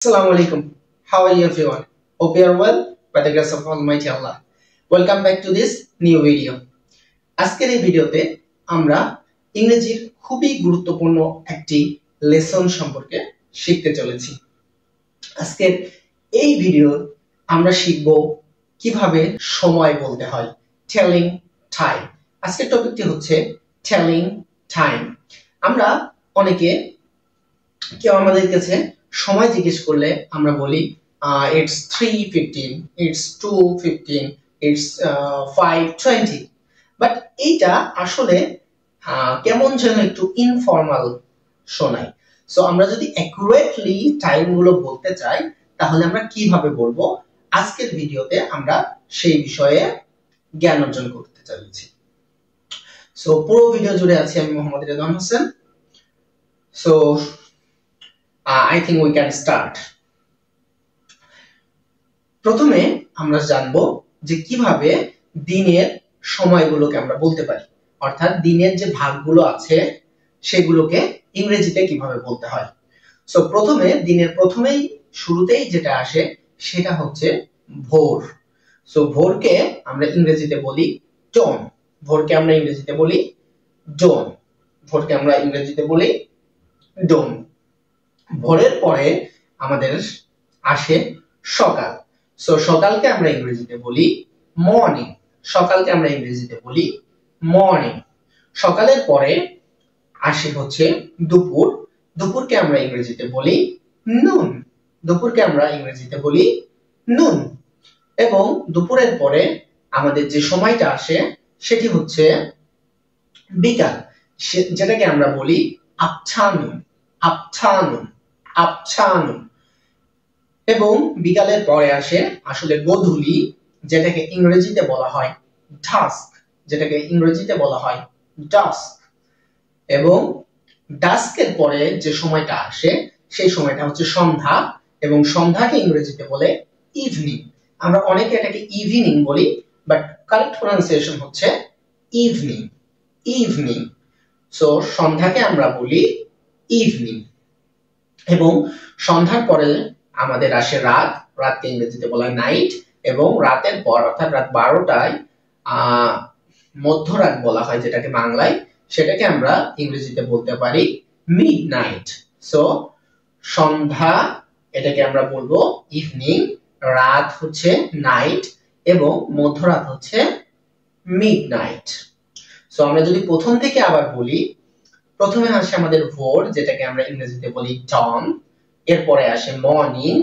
Assalamu alaikum. How are you everyone? Hope you are well by the grace of Almighty Allah. Welcome back to this new video. আজকের এই ভিডিওতে আমরা ইংরেজির খুবই গুরুত্বপূর্ণ একটি লেসন সম্পর্কে শিখতে চলেছি। আজকের এই ভিডিও আমরা শিখব কিভাবে সময় বলতে হয়, টেলিং টাইম। আজকের টপিকটি হচ্ছে টেলিং টাইম। আমরা অনেকে কেউ আমাদের কাছে সময় জিজ্ঞেস করলে আমরা বলি it's 3:15, it's 2:15, it's 5:20, বাট এইটা আসলে কেমন যেন একটু ইনফর্মাল শোনায়। সো আমরা যদি অ্যাকুরেটলি টাইম গুলো বলতে চাই তাহলে আমরা কিভাবে বলবো, আজকের ভিডিওতে আমরা সেই বিষয়ে জ্ঞান অর্জন করতে চাইছি। সো পুরো ভিডিও জুড়ে আছি আমি Mohammad Redwan Hossain. So I think we can start. প্রথমে আমরা জানবো যে কিভাবে দিনের সময়গুলোকে আমরা বলতে পারি, অর্থাৎ দিনের যে ভাগগুলো আছে সেগুলোকে ইংরেজিতে কিভাবে বলতে হয়। সো প্রথমে দিনের প্রথমেই শুরুতেই যেটা আসে সেটা হচ্ছে ভোর। সো ভোরকে আমরা ইংরেজিতে বলি ডন। ভোরকে আমরা ইংরেজিতে বলি ডন। ভোরকে আমরা ইংরেজিতে বলি ডন। ভোরের পরে আমাদের আসে সকাল। সো সকালকে আমরা ইংরেজিতে বলি মর্নিং। সকালকে আমরা ইংরেজিতে বলি মর্নিং। সকালের পরে আসে হচ্ছে দুপুর। দুপুরকে আমরা ইংরেজিতে বলি নুন। দুপুরকে আমরা ইংরেজিতে বলি নুন। এবং দুপুরের পরে আমাদের যে সময়টা আসে সেটি হচ্ছে বিকাল, যেটাকে আমরা বলি আফটারনুন। Afternoon, afternoon. এবং বিকালের পরে আসে আসলে গোধূলি, যেটাকে ইংরেজিতে বলা হয় ডাস্ক। যেটাকে ইংরেজিতে বলা হয় ডাস্ক। এবং ডাস্কের পরে যে সময়টা আসে সেই সময়টা হচ্ছে সন্ধ্যা, এবং সন্ধ্যাকে ইংরেজিতে বলে ইভিনিং। আমরা অনেকে এটাকে ইভিনিং বলি, বাট কারেক্ট প্রনাউন্সিয়েশন হচ্ছে ইভিনিং। ইভিনিং। সো সন্ধ্যাকে আমরা বলি ইভিনিং। এবং সন্ধ্যার পরে আমাদের আসে রাত। রাতকে ইংরেজিতে বলা হয় নাইট। এবং রাতের পর অর্থাৎ রাত 12টায় মধ্যরাত বলা হয়, যেটাকে বাংলায় সেটাকে আমরা ইংরেজিতে বলতে পারি মিড নাইট। সো সন্ধ্যা এটাকে আমরা বলবো ইভিনিং, রাত হচ্ছে নাইট এবং মধ্যরাত হচ্ছে মিড নাইট। সো আমরা যদি প্রথম থেকে আবার বলি, প্রথমে আসে আমাদের ভোর, যেটাকে আমরা ইংরেজিতে বলি ডন। এরপরে আসে মর্নিং,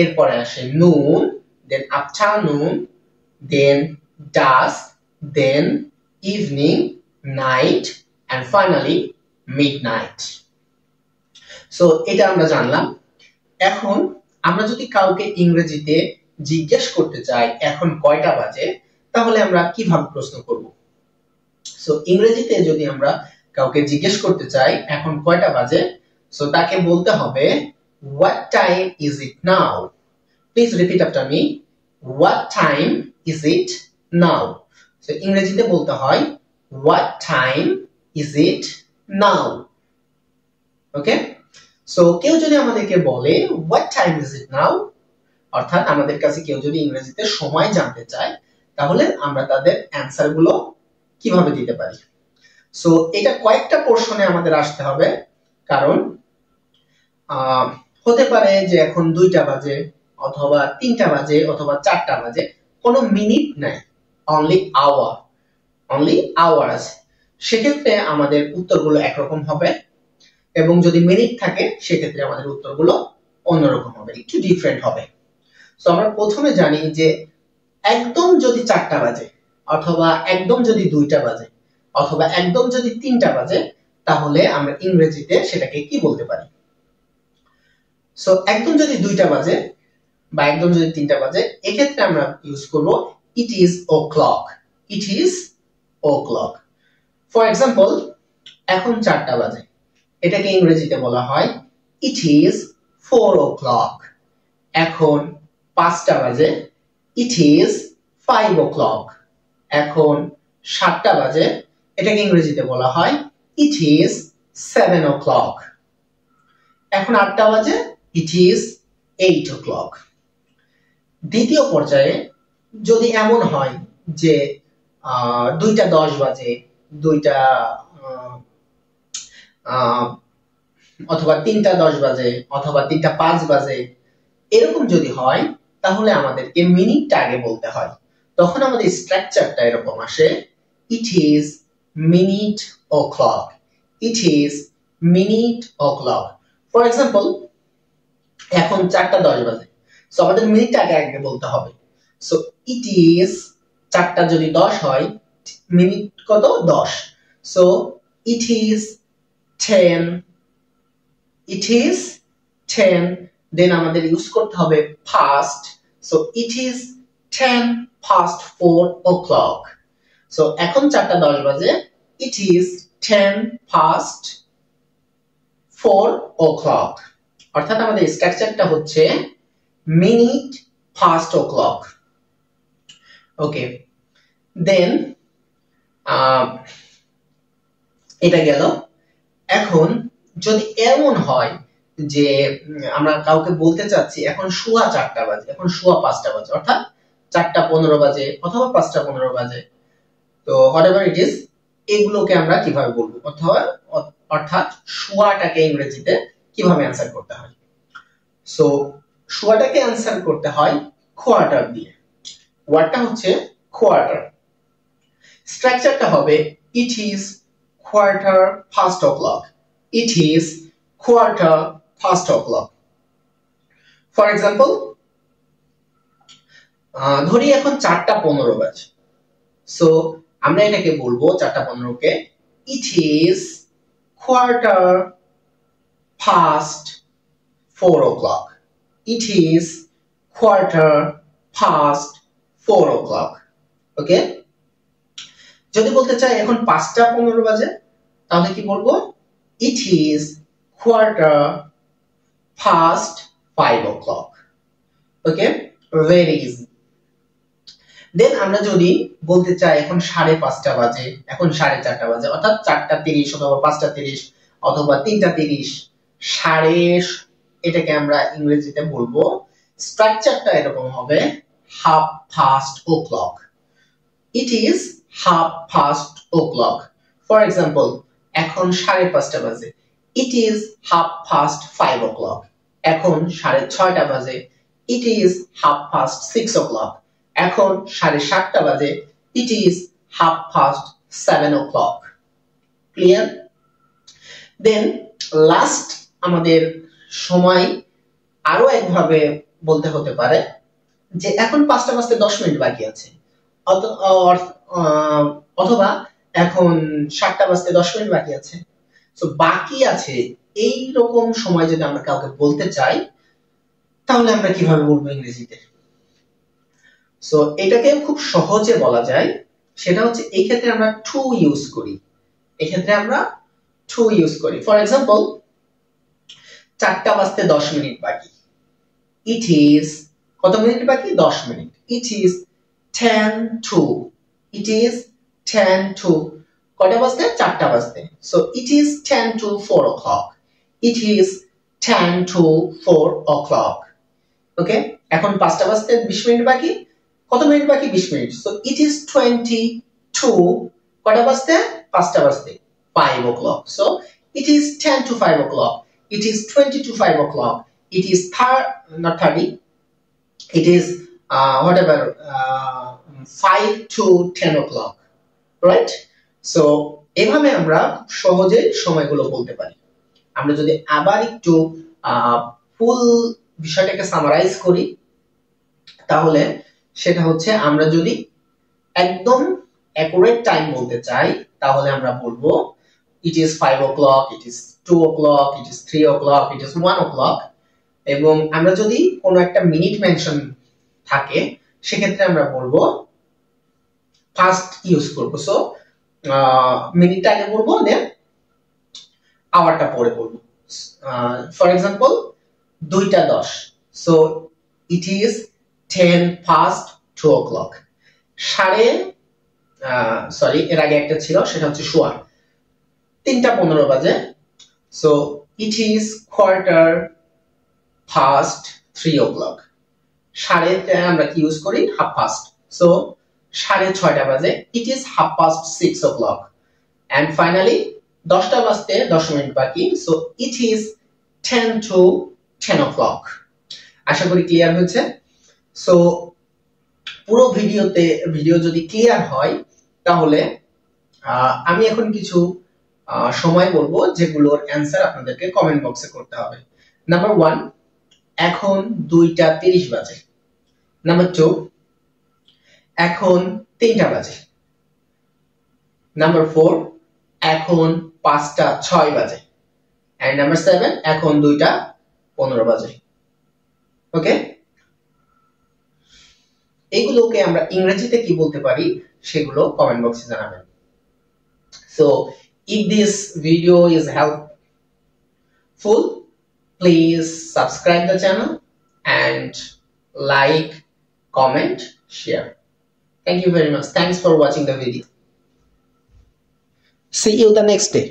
এরপরে আসে noon, then afternoon, then dusk, then evening, night and finally midnight. So এটা আমরা জানলাম। এখন আমরা যদি কাউকে ইংরেজিতে জিজ্ঞেস করতে চাই এখন কয়টা বাজে, তাহলে আমরা কিভাবে প্রশ্ন করব? সো ইংরেজিতে যদি আমরা কাউকে জিজ্ঞেস করতে চাই এখন কয়টা বাজে, সো তাকে বলতে হবে what time is it now? Please repeat after me. What time is it now? So ইংরেজিতে বলতে হয় what time is it now? Okay? So কেউ যদি আমাদেরকে বলে what time is it now, অর্থাৎ আমাদের কাছে কেউ যদি ইংরেজিতে সময় জানতে চায় তাহলে আমরা তাদের অ্যানসার গুলো কিভাবে দিতে পারি? সো এটা কয়েকটা পোরশনে আমাদের আসতে হবে, কারণ হতে পারে যে এখন 2টা বাজে অথবা 3টা বাজে অথবা 4টা বাজে, কোনো মিনিট নাই, অনলি আওয়ার। অনলি আওয়ার আছে। সেক্ষেত্রে আমাদের উত্তরগুলো একরকম হবে, এবং যদি মিনিট থাকে সেক্ষেত্রে আমাদের উত্তরগুলো অন্যরকম হবে, একটু ডিফারেন্ট হবে। সো আমরা প্রথমে জানি যে একদম যদি 4টা বাজে অথবা একদম যদি 2টা বাজে অথবা একদম যদি 3টা বাজে, তাহলে আমরা ইংরেজিতে সেটাকে কি বলতে পারি? সো একদম যদি 2টা বাজে বা একদম যদি 3টা বাজে, এক্ষেত্রে আমরা ইউজ করব it is o'clock। It is o'clock। For example, এখন 4টা বাজে, এটাকে ইংরেজিতে বলা হয় ইট ইজ 4 o'clock। এখন 5টা বাজে, ইট ইজ 5 o'clock। এখন 7টা বাজে, এটাকে ইংরেজিতে বলা হয় ইট ইজ 7 o'clock। এখন 8টা বাজে, it is 8 o'clock। দ্বিতীয় পর্যায়ে যদি এমন হয় যে 2:10 বাজে, 2টা অথবা 3:10 বাজে, অথবা 3:05 বাজে, এরকম যদি হয় তাহলে আমাদেরকে মিনিটটা আগে বলতে হয়। তখন আমাদের স্ট্রাকচারটা এরকম আসে, it is minute o'clock, it is minute o'clock। For example এখন 4:10 বাজে, সো আমাদের মিনিটটা আগে বলতে হবে। সো it is 4টা যদি 10 হয়, মিনিট কত 10, so it is 10, it is 10, দেন আমাদের ইউজ করতে হবে past, so it is 10 past 4 o'clock। So এখন 4:10 বাজে, it is 10 past 4 o'clock। অর্থাৎ আমাদের স্ট্রাকচারটা হচ্ছে মিনিট past o'clock। ওকে, দেন এটা গেল। এখন যদি এমন হয় যে আমরা কাউকে বলতে চাচ্ছি এখন সোয়া 4টা বাজে, এখন সোয়া 5টা বাজে, অর্থাৎ 4:15 বাজে অথবা 5:15 বাজে, তো হোয়াটএভার ইট ইজ, এগুলোকে আমরা কিভাবে বলবো, অর্থাৎ সোয়াটাকে ইংরেজিতে কিভাবে অ্যানসার করতে হয়। সো সোয়াটাকে অ্যানসার করতে হয় কোয়ার্টার দিয়ে। ওয়ার্ডটা হচ্ছে কোয়ার্টার, স্ট্রাকচারটা হবে it is quarter past o'clock, it is quarter past o'clock। For example ধরি এখন 4:15 বাজে, সো আমরা এটাকে বলবো 4:15 কে it is quarter past 4 o'clock, it is quarter past 4 o'clock। ওকে, যদি বলতে চাই এখন 5:15 বাজে, তাহলে কি বলবো, it is quarter past 5 o'clock। Okay, very easy. দেন আমরা যদি বলতে চাই এখন 5:30 বাজে, এখন 4:30 বাজে, অর্থাৎ 4:30 অথবা 5:30 অথবা 3:30, এটাকে আমরা ইংরেজিতে বলবো, স্ট্রাকচারটা এরকম হবে half past o'clock, it is half past o'clock। For example এখন 5:30 বাজে, it is half past 5 o'clock। এখন 6:30 বাজে, it is half past 6 o'clock। এখন 7:30 বাজে, it is half past 7 o'clock। Clear? Then last আমাদের সময় আরো একভাবে বলতে হতে পারে যে এখন 5টা বাজতে 10 মিনিট বাকি আছে, অথবা এখন 7টা বাজতে 10 মিনিট বাকি আছে। সো বাকি আছে এই রকম সময় যদি আমরা কাউকে বলতে চাই তাহলে আমরা কিভাবে বলবো ইংরেজিতে? সো এটাকে খুব সহজে বলা যায়, সেটা হচ্ছে এই ক্ষেত্রে আমরা টু ইউজ করি, ফর এক্সাম্পল 4টা বাজতে 10 মিনিট বাকি, it is কত মিনিট বাকি, 10 minute, it is 10 to, it is 10 to, কয়টা বাজতে, 4টা বাজতে, so it is 10 to 4 o'clock, it is 10 to 4 o'clock। ওকে, এখন 5টা বাজতে 20 মিনিট বাকি, কত মিনিট বাকি, 20 minute, so it is 20 to, কয়টা বাজতে, 5টা বাজতে, 5 o'clock, so it is 10 to 5 o'clock, it is 20 to 5 o'clock, it is not 30, it is whatever 5 to 10 o'clock, right? so এভাবে আমরা সহজে সময়গুলো বলতে পারি। আমরা যদি আবার একটু ফুল বিষয়টাকে সামারাইজ করি তাহলে সেটা হচ্ছে, আমরা যদি একদম অ্যাকুরেট টাইম বলতে চাই তাহলে আমরা বলবো it is 5 o'clock, it is 2 o'clock, it is 3 o'clock, it is 1 o'clock। এবং আমরা যদি কোনো একটা মিনিট মেনশন থাকে সেক্ষেত্রে আমরা বলবো ফার্স্ট ইউজ করব, সো মিনিটটা আগে বলবো, দেন আওয়ারটা পরে বলবো। For example 2:10, so it is 10 past 2 o'clock। এর আগে একটা ছিল, সেটা হচ্ছে সোয়া 3:15 বাজে, so it is quarter past 3 o'clock. সাড়ে আমরা কি ইউজ করি half past, so 6:30 বাজে, it is 6:30 o'clock. And finally 10টা বাজতে 10 মিনিট বাকি, so it is 10 to 10 o'clock. আশা করি ক্লিয়ার হয়েছে। সো পুরো ভিডিও যদি ক্লিয়ার হয় তাহলে আমি এখন কিছু সময় বলবো যেগুলোর অ্যানসার আপনাদেরকে কমেন্ট বক্সে করতে হবে। নাম্বার 1, এখন 2টা 30 বাজে। নাম্বার 2, এখন 3টা বাজে। নাম্বার 4, এখন 5টা 6 বাজে। এন্ড নাম্বার 7, এখন 2টা 15 বাজে। ওকে, এগুলোকে আমরা ইংরেজিতে কি বলতে পারি সেগুলো কমেন্ট বক্সে জানাবেন। So if this video is helpful, please subscribe the channel and like, comment, share. Thank you very much. Thanks for watching the video. See you the next day.